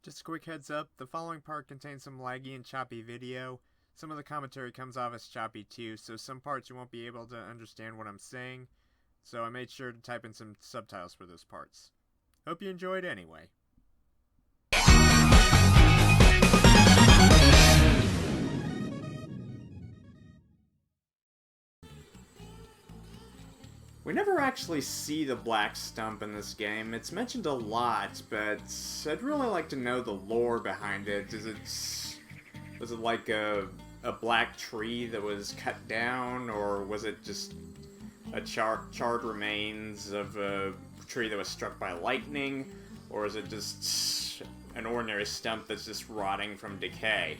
Just a quick heads up, the following part contains some laggy and choppy video. Some of the commentary comes off as choppy too, so some parts you won't be able to understand what I'm saying, so I made sure to type in some subtitles for those parts. Hope you enjoyed anyway. We never actually see the black stump in this game. It's mentioned a lot, but I'd really like to know the lore behind it. Was it like a black tree that was cut down, or was it just a charred remains of a tree that was struck by lightning, or is it just an ordinary stump that's just rotting from decay?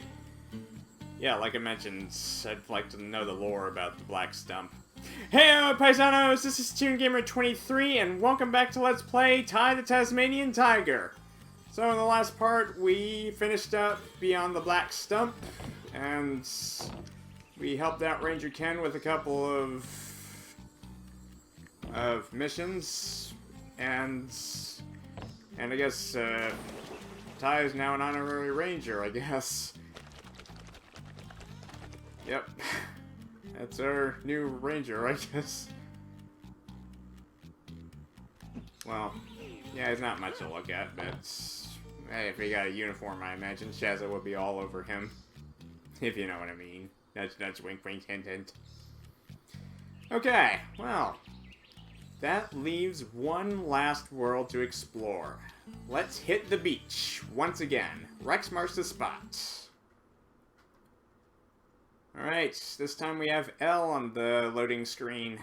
Yeah, like I mentioned, I'd like to know the lore about the black stump. Hey paisanos, this is ToonGamer23 and welcome back to Let's Play Ty the Tasmanian Tiger. So in the last part we finished up beyond the black stump and we helped out Ranger Ken with a couple of missions and I guess Ty is now an honorary ranger, I guess. Yep. That's our new ranger, I guess. Well, yeah, he's not much to look at, but hey, if he got a uniform, I imagine Shazza would be all over him. If you know what I mean. That's wink wink hint hint. Okay, well, that leaves one last world to explore. Let's hit the beach once again. Rex marks the spot. Alright, this time we have Elle on the loading screen.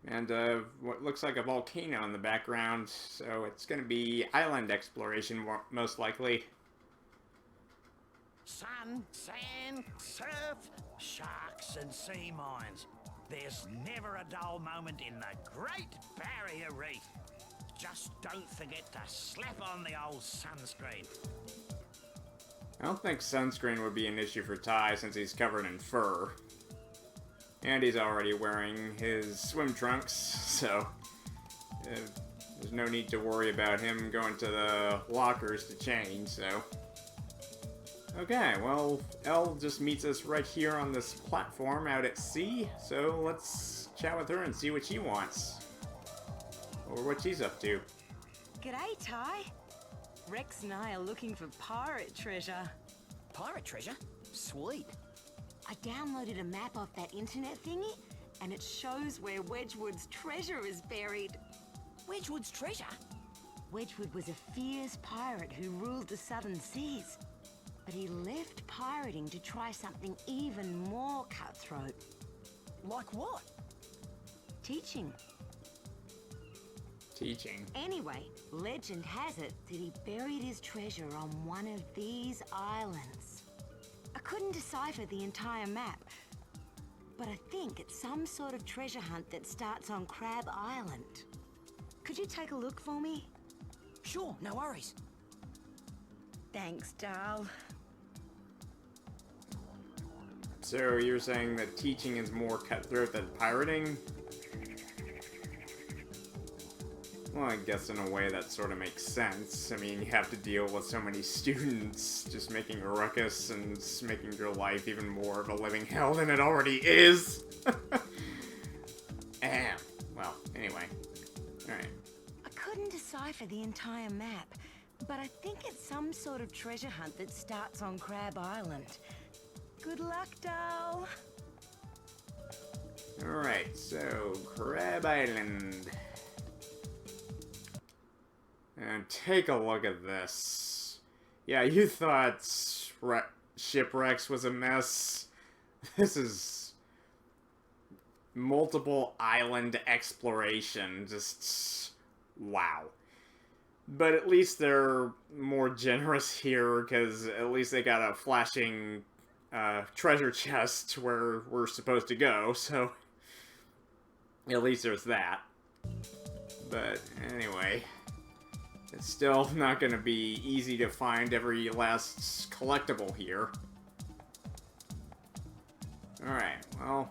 And what looks like a volcano in the background, so it's going to be island exploration, most likely. Sun, sand, surf, sharks and sea mines. There's never a dull moment in the Great Barrier Reef. Just don't forget to slap on the old sunscreen. I don't think sunscreen would be an issue for Ty since he's covered in fur. And he's already wearing his swim trunks, so there's no need to worry about him going to the lockers to change, so. Okay, well, Elle just meets us right here on this platform out at sea, so let's chat with her and see what she wants. Or what she's up to. G'day, Ty. Rex and I are looking for pirate treasure. Pirate treasure? Sweet. I downloaded a map off that internet thingy, and it shows where Wedgewood's treasure is buried. Wedgewood's treasure? Wedgewood was a fierce pirate who ruled the southern seas. But he left pirating to try something even more cutthroat. Like what? Teaching. Teaching. Anyway, legend has it that he buried his treasure on one of these islands. I couldn't decipher the entire map, but I think it's some sort of treasure hunt that starts on Crab Island. Could you take a look for me? Sure, no worries. Thanks, Darl. So you're saying that teaching is more cutthroat than pirating? Well, I guess in a way that sort of makes sense. I mean, you have to deal with so many students just making a ruckus and making your life even more of a living hell than it already is. Well, anyway. Alright. I couldn't decipher the entire map, but I think it's some sort of treasure hunt that starts on Crab Island. Good luck, Darl. Alright, so Crab Island. And take a look at this. Yeah, you thought Shipwrecks was a mess. This is multiple island exploration. Just wow. But at least they're more generous here, because at least they got a flashing treasure chest where we're supposed to go, so at least there's that. But anyway, it's still not going to be easy to find every last collectible here. Alright, well,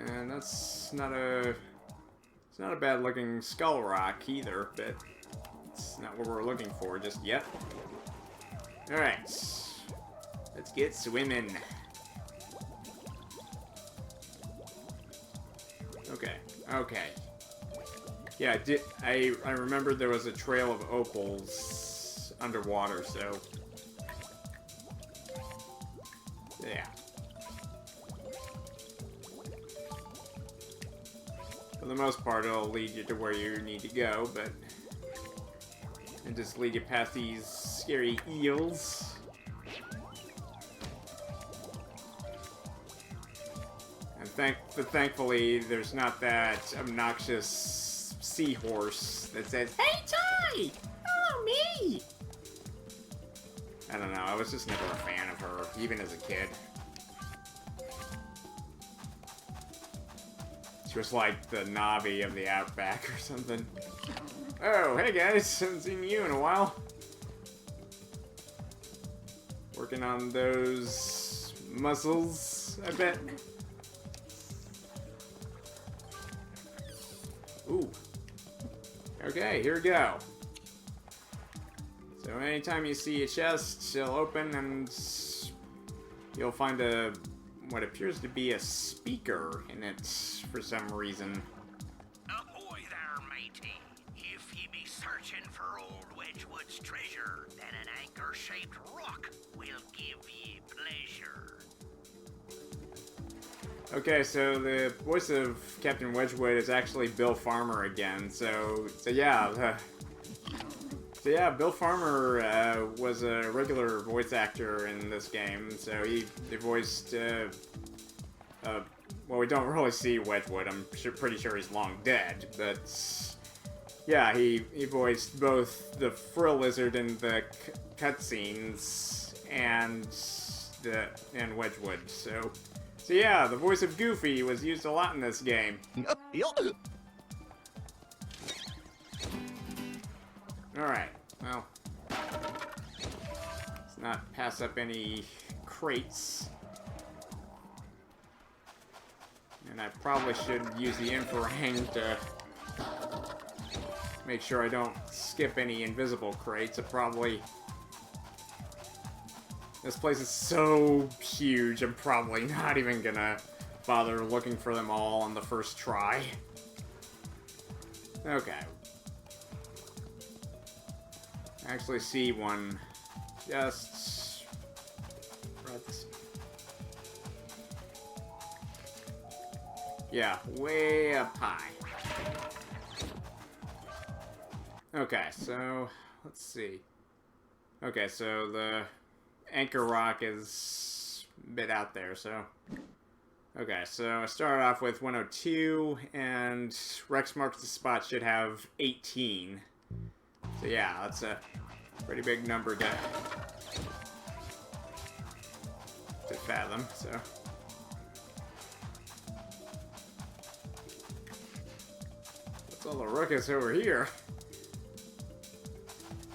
and that's not a, it's not a bad looking skull rock either, but It's not what we're looking for just yet. Alright. Let's get swimming. Okay. Okay. Yeah, I remembered there was a trail of opals underwater, so... yeah. For the most part, it'll lead you to where you need to go, but... and just lead you past these scary eels. And thankfully, there's not that obnoxious seahorse that says, "Hey, Ty! Follow me!" I don't know, I was just never a fan of her, even as a kid. She was like the Navi of the Outback or something. Oh, hey guys, haven't seen you in a while. Working on those muscles, I bet. Ooh. Okay, here we go. So anytime you see a chest, it'll open and you'll find what appears to be a speaker in it for some reason. Ahoy there, matey. If ye be searching for old Wedgewood's treasure, then an anchor-shaped rock will give ye pleasure. Okay, so the voice of Captain Wedgewood is actually Bill Farmer again. So yeah, Bill Farmer was a regular voice actor in this game. So he voiced. Well, we don't really see Wedgewood. I'm pretty sure he's long dead, but yeah, he voiced both the Frill Lizard in the cutscenes and Wedgewood. So yeah, the voice of Goofy was used a lot in this game. Alright, well, let's not pass up any crates. And I probably should use the infraring to make sure I don't skip any invisible crates. This place is so huge, I'm probably not even gonna bother looking for them all on the first try. Okay. I actually see one just right this. Yeah, way up high. Okay, so let's see. Okay, so the anchor rock is a bit out there, so... okay, so I started off with 102, and Rex Marks the Spot should have 18. So yeah, that's a pretty big number to fathom, so... what's all the ruckus over here?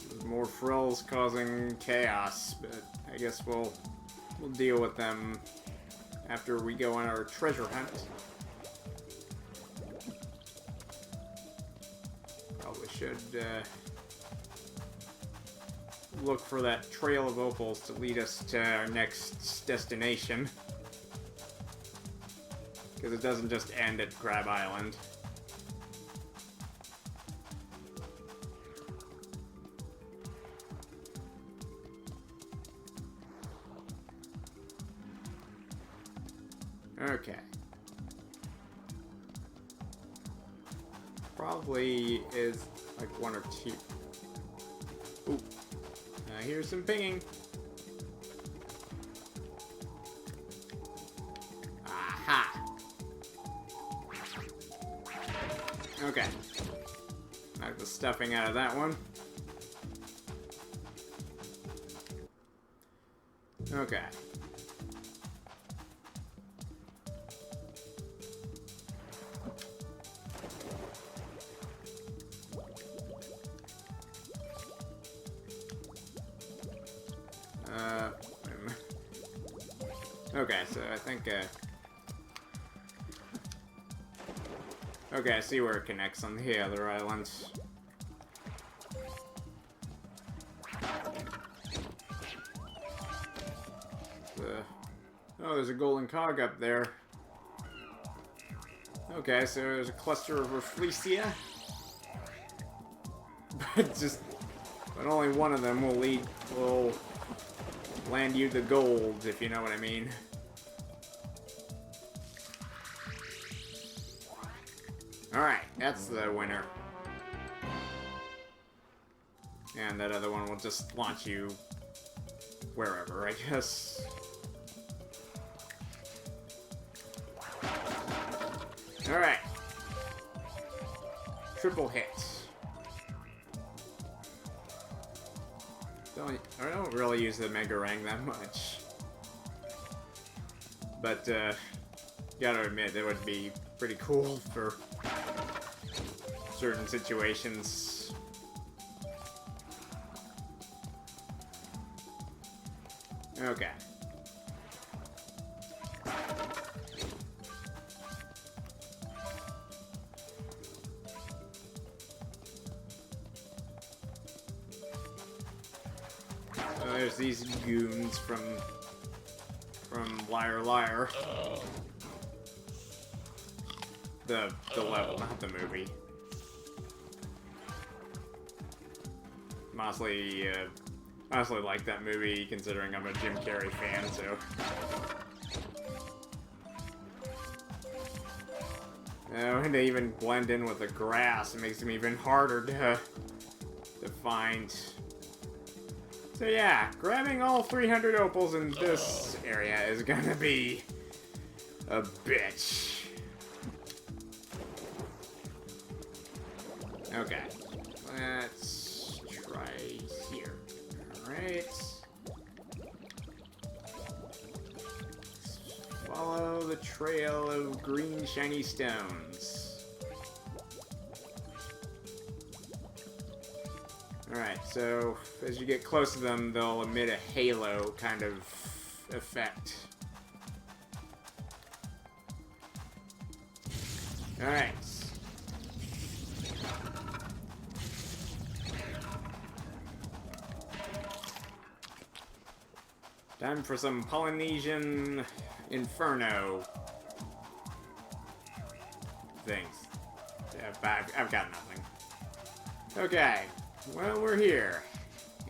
There's more frills causing chaos, but I guess we'll deal with them after we go on our treasure hunt. Probably should look for that trail of opals to lead us to our next destination. Because it doesn't just end at Crab Island. Okay. Probably is like one or two. Ooh. Here's some pinging. Aha! Okay. Knock the stuffing out of that one. Okay. Okay, so I think, okay, I see where it connects on the other islands. Oh, there's a golden cog up there. Okay, so there's a cluster of Rafflesia. But only one of them will land you the gold, if you know what I mean. Alright, that's the winner. And that other one will just launch you wherever, I guess. Alright. Triple hit. I don't really use the Mega Ring that much. But, gotta admit, it would be pretty cool for certain situations. Okay. There's these goons from Liar Liar. The level, not the movie. Honestly like that movie, considering I'm a Jim Carrey fan, so. And they even blend in with the grass. It makes them even harder to find. So yeah, grabbing all 300 opals in this area is gonna be a bitch. Okay, let's try here. Alright. Follow the trail of green shiny stones. Alright, so as you get close to them, they'll emit a halo kind of effect. Alright. Time for some Polynesian Inferno things. Yeah, I've got nothing. Okay. Well, we're here.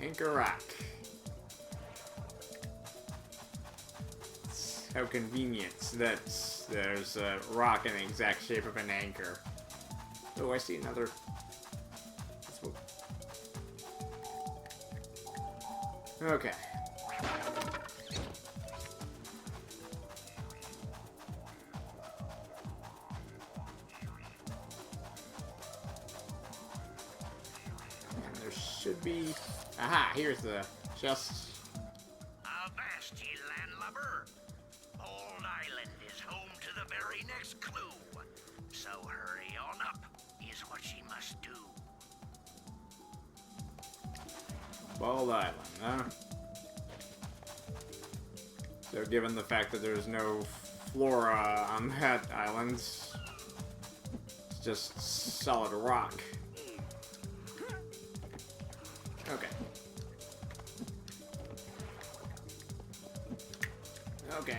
Anchor Rock. How convenient that there's a rock in the exact shape of an anchor. Oh, I see another. Okay. Should be... Aha, here's the chest. Avast ye, landlubber. Old Island is home to the very next clue. So hurry on up, is what ye must do. Bald Island, huh? So given the fact that there's no flora on that island, it's just solid rock. Okay. Okay,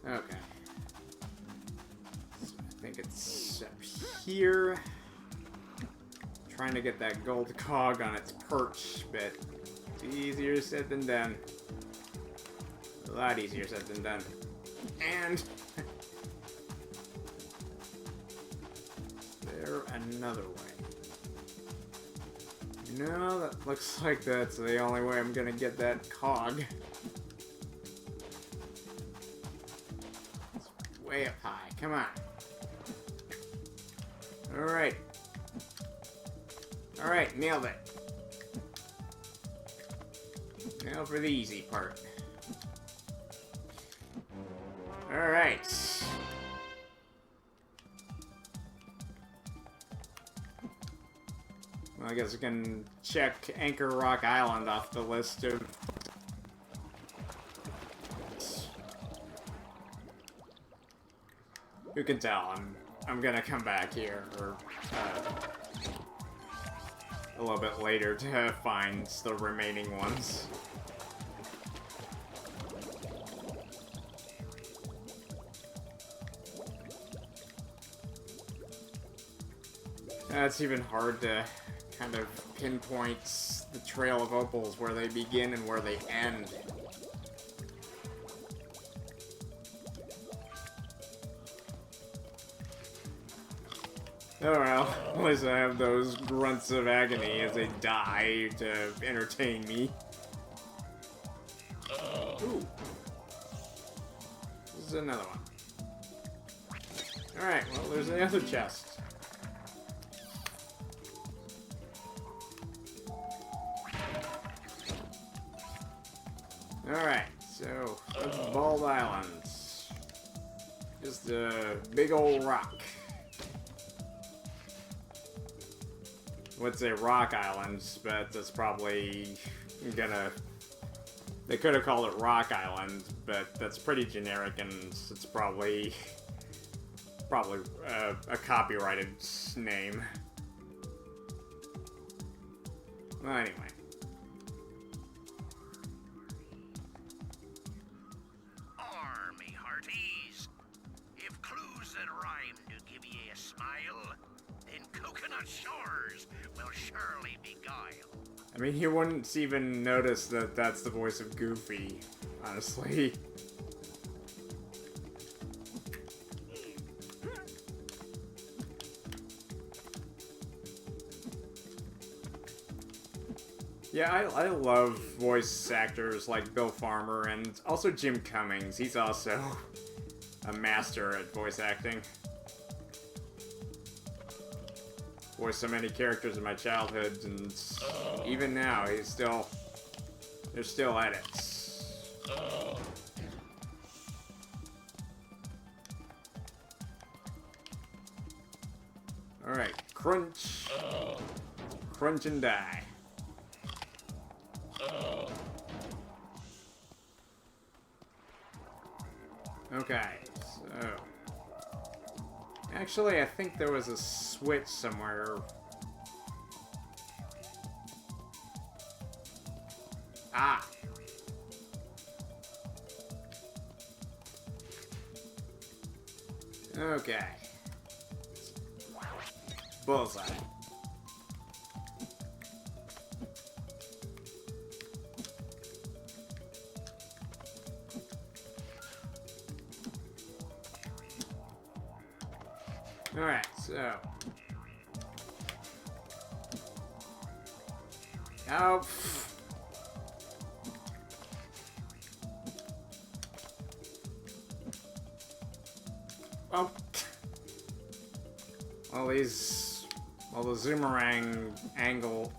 okay. So I think it's up here. Trying to get that gold cog on its perch, but it's easier said than done. A lot easier said than done. And... another way. No, that looks like that's the only way I'm gonna get that cog. It's way up high. Come on. Alright. Alright, nailed it. Now for the easy part. Alright. Well, I guess we can check Anchor Rock Island off the list of... You can tell I'm gonna come back here, or a little bit later to find the remaining ones. It's even hard to kind of pinpoint the trail of opals, where they begin and where they end. Oh well, at least I have those grunts of agony as they die to entertain me. Ooh. This is another one. Alright, well, there's the other chest. Alright, so, that's Bald Island. Just a big old rock. Would say Rock Island, but that's probably gonna... They could have called it Rock Island, but that's pretty generic, and it's probably a copyrighted name. Well, anyway. Army hearties, if clues that rhyme do give ye a smile, then Coconut Shores will surely beguile. I mean, you wouldn't even notice that that's the voice of Goofy, honestly. Yeah, I love voice actors like Bill Farmer and also Jim Cummings. He's also a master at voice acting. Voiced so many characters in my childhood, and even now, they're still at it. Alright, crunch. Crunch and die. Okay, so... Actually, I think there was a switch somewhere. Ah! Okay. Bullseye. Alright, so... Oh, oh. Well, the Zoomerang angle...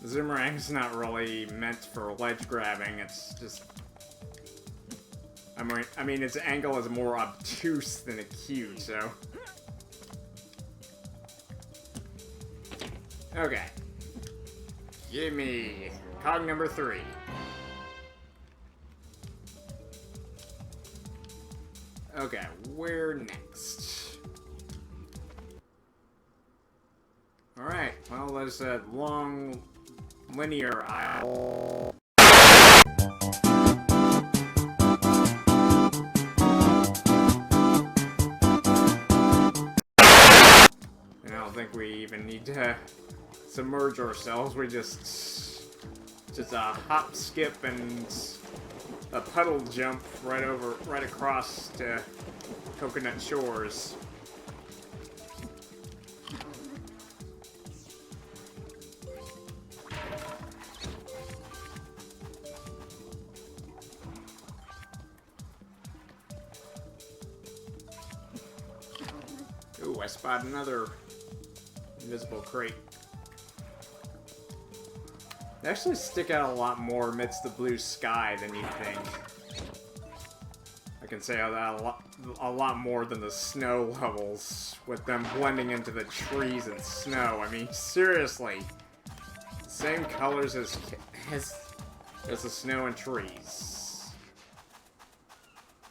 The Zoomerang's not really meant for ledge grabbing, it's just... I mean, its angle is more obtuse than acute, so... Okay. Give me cog number 3. Okay, where next? Alright, well, there's that long, linear aisle. And I don't think we even need to submerge ourselves. We just a hop, skip, and a puddle jump right across to Coconut Shores. Ooh, I spot another invisible crate. They actually stick out a lot more amidst the blue sky than you'd think. I can say that a lot more than the snow levels, with them blending into the trees and snow. I mean, seriously. Same colors as the snow and trees.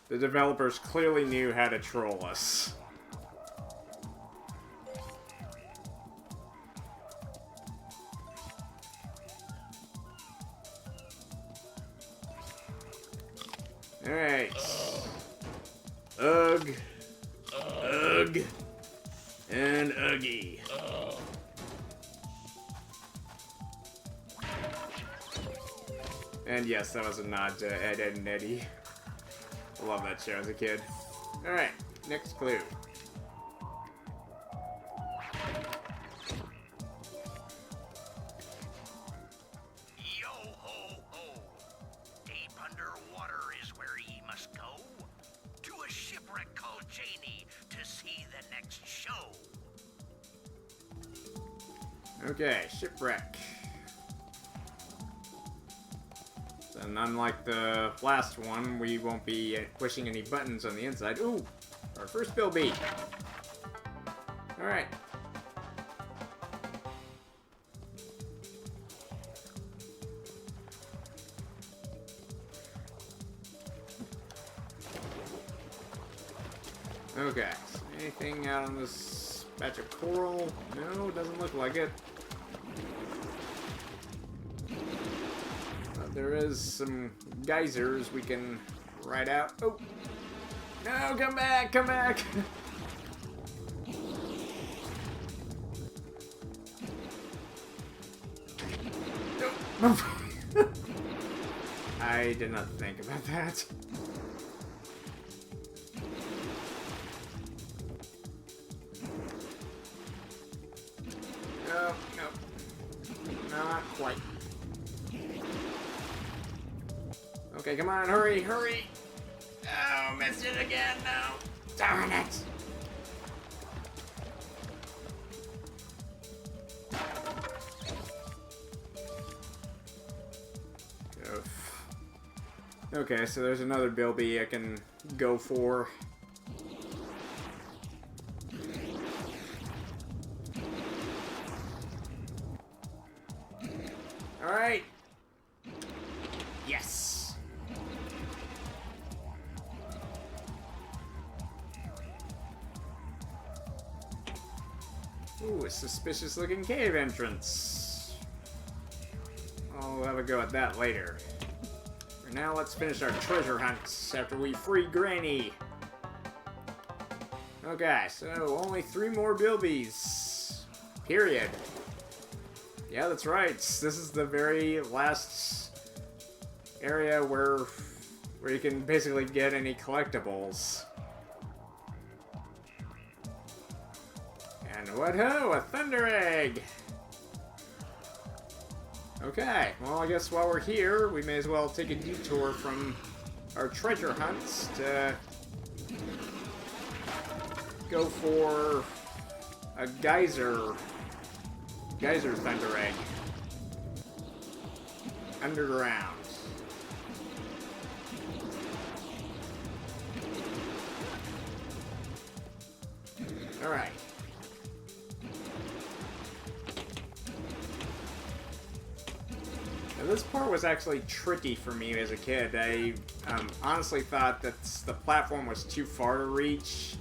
The developers clearly knew how to troll us. Ugh. Ugh. And Uggy. And yes, that was a nod to Ed, Ed, and Eddie. I love that show as a kid. Alright, next clue. Yo ho ho! Deep underwater is where ye must go. To a shipwreck called Janie to see the next show. Okay, shipwreck. And unlike the last one, we won't be pushing any buttons on the inside. Ooh! Our first Bilby! Alright. Okay, so anything out on this patch of coral? No, doesn't look like it. There is some geysers we can ride out. Oh! No, come back! Come back! No. I did not think about that. No, no. Not quite. Okay, come on, hurry, hurry! Oh, missed it again, no! Darn it! Oof. Okay, so there's another Bilby I can go for. Alright! Yes! Ooh, a suspicious looking cave entrance. I'll have a go at that later. For now, let's finish our treasure hunts after we free Granny. Okay, so only 3 more Bilbies. Period. Yeah, that's right. This is the very last area where you can basically get any collectibles. And what ho, a thunder egg! Okay, well I guess while we're here, we may as well take a detour from our treasure hunts to go for a geyser thunder egg. Underground. Alright. Now this part was actually tricky for me as a kid. I honestly thought that the platform was too far to reach.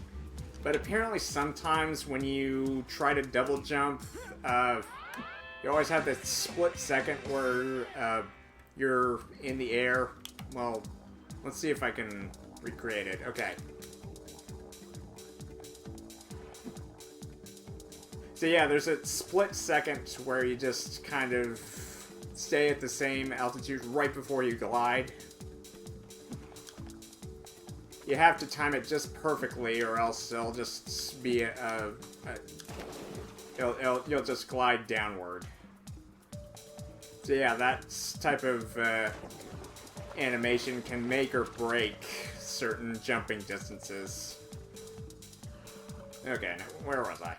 But apparently sometimes when you try to double jump, you always have this split second where you're in the air. Well, let's see if I can recreate it. Okay. So yeah, there's a split second where you just kind of stay at the same altitude right before you glide. You have to time it just perfectly, or else it'll just be you'll just glide downward. So yeah, that type of animation can make or break certain jumping distances. Okay, now where was I?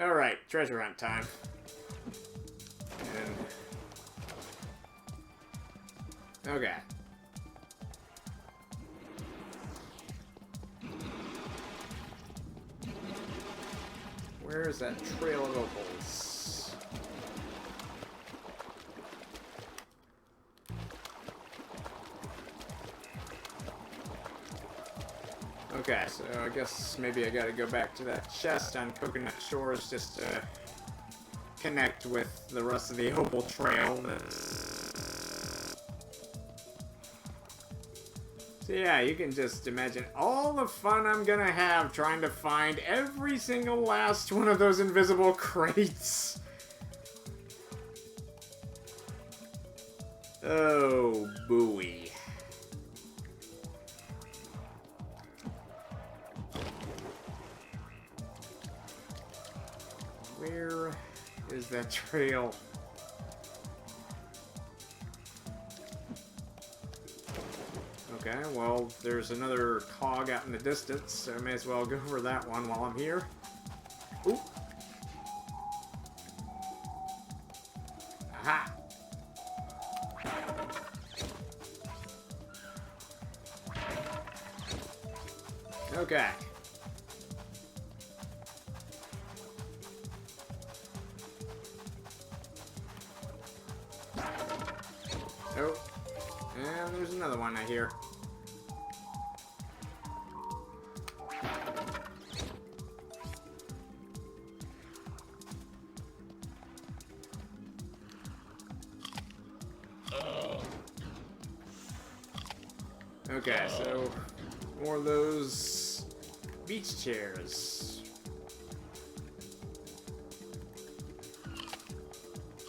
Alright, treasure hunt time. And... okay. Where is that trail of opals? Okay, so I guess maybe I gotta go back to that chest on Coconut Shores just to connect with the rest of the opal trail. So So yeah, you can just imagine all the fun I'm gonna have trying to find every single last one of those invisible crates. Oh, booey. Where is that trail? Okay, well, there's another cog out in the distance, so I may as well go over that one while I'm here. Ooh. Aha! Okay. Oh. And there's another one I hear. Okay, so more of those beach chairs.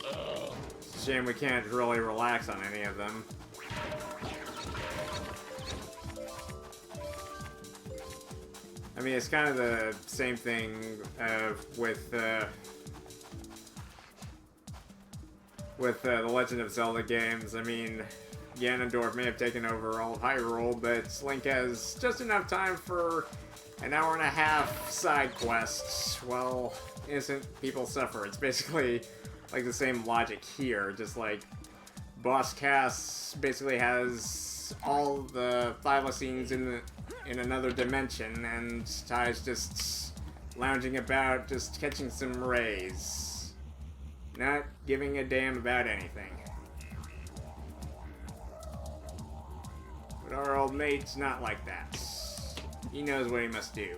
It's a shame we can't really relax on any of them. I mean, it's kind of the same thing with the Legend of Zelda games. I mean, Ganondorf may have taken over all of Hyrule, but Link has just enough time for an hour and a half side quests while innocent people suffer. It's basically like the same logic here, just like Boss Cass basically has all the thylacines in another dimension, and Ty's just lounging about, just catching some rays. Not giving a damn about anything. But our old mate's not like that. He knows what he must do.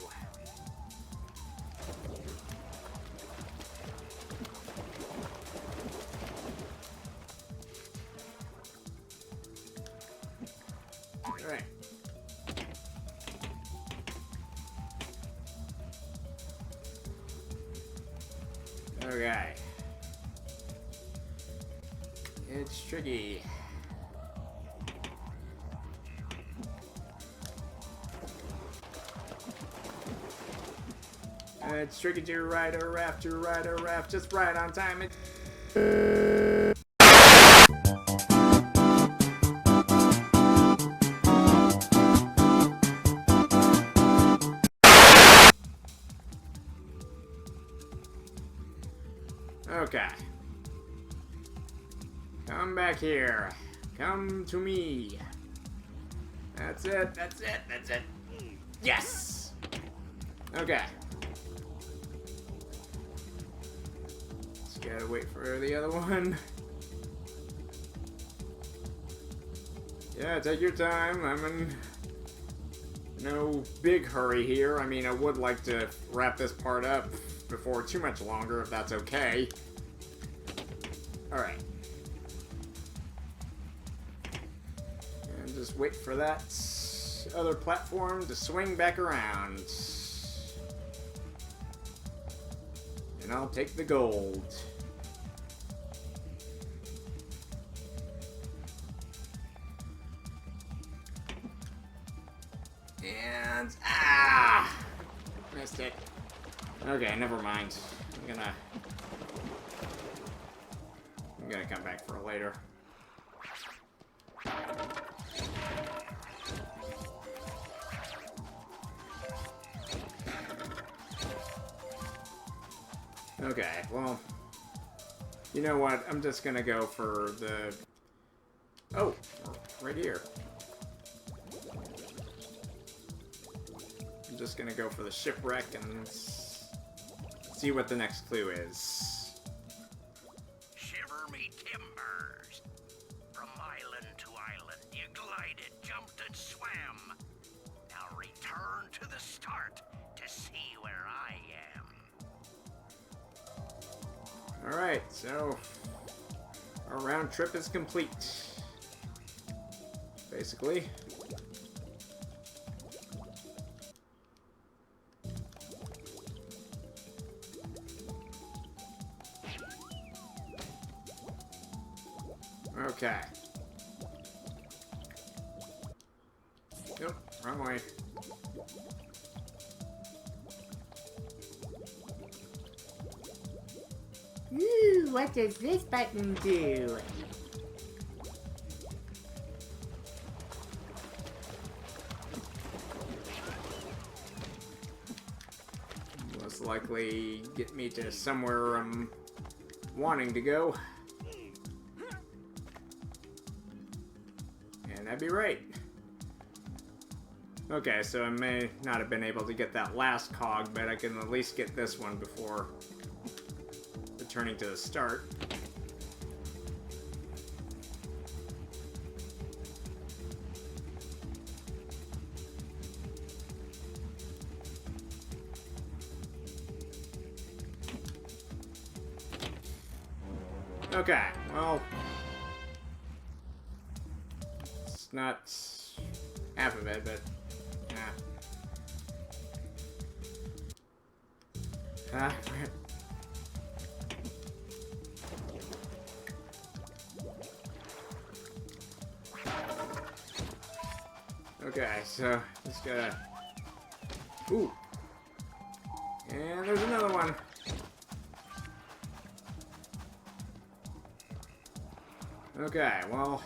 Alright. Okay. It's tricky. It's tricky to ride a raft, just right on time. Okay. Come back here. Come to me. That's it, that's it, that's it. Yes! Okay. Just gotta wait for the other one. Yeah, take your time. I'm in no big hurry here. I mean, I would like to wrap this part up before too much longer, if that's okay. Alright. And just wait for that other platform to swing back around. And I'll take the gold. And... ah! Missed it. Okay, never mind. I'm gonna come back for it later. Okay, well, you know what? I'm just gonna go for the... oh, right here. I'm just gonna go for the shipwreck and see what the next clue is. Shiver me timbers. From island to island, you glided, jumped, and swam. Now return to the start to see where I am. Alright, so our round trip is complete. Basically. Okay. Nope, wrong way. Ooh, what does this button do? Most likely get me to somewhere I'm wanting to go. And I'd be right. Okay, so I may not have been able to get that last cog, but I can at least get this one before returning to the start. Okay, well, it's not half of it, but crap. Okay, so just gotta. Ooh, and there's another one. Okay, well,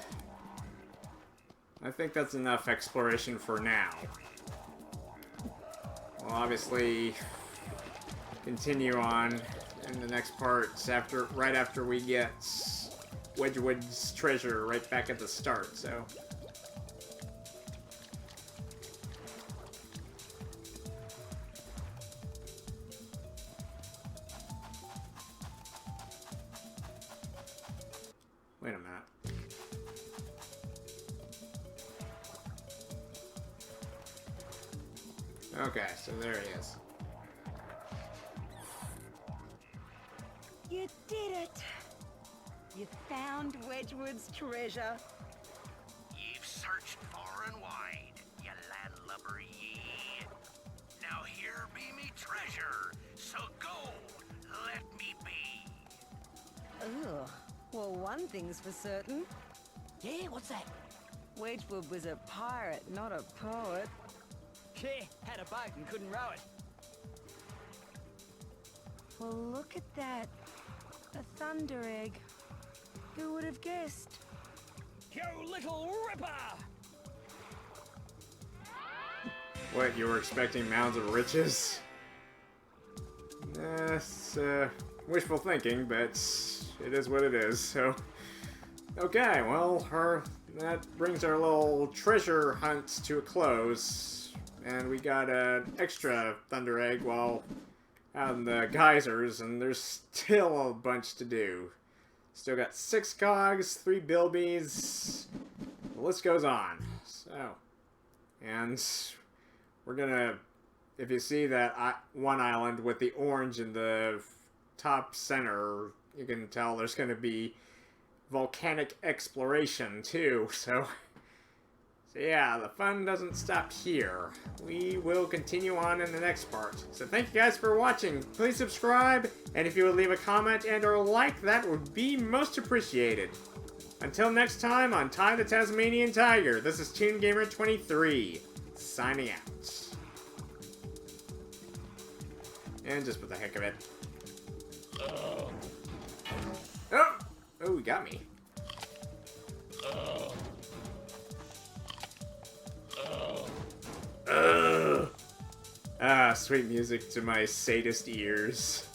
I think that's enough exploration for now. We'll obviously continue on in the next parts right after we get Wedgewood's treasure right back at the start, so. Wait a minute. Okay, so there he is. You did it! You found Wedgewood's treasure. You've searched far and wide, you landlubber ye. Now here be me treasure, so go, let me be. Ugh. Well, one thing's for certain. Yeah, what's that? Wedgewood was a pirate, not a poet. Yeah, had a boat and couldn't row it. Well, look at that. A thunder egg. Who would have guessed? You little ripper! What, you were expecting mounds of riches? That's wishful thinking, but it is what it is, so. Okay, well, that brings our little treasure hunt to a close. And we got an extra thunder egg while out in the geysers, and there's still a bunch to do. Still got 6 cogs, 3 bilbies. The list goes on. So, and we're gonna, if you see that one island with the orange in the top center, you can tell there's gonna be volcanic exploration too. So yeah, the fun doesn't stop here. We will continue on in the next part. So thank you guys for watching. Please subscribe, and if you would leave a comment and or like, that would be most appreciated. Until next time on Ty the Tasmanian Tiger, this is Toon Gamer 23, signing out. And just for the heck of it. Oh, he got me. Sweet music to my sadist ears.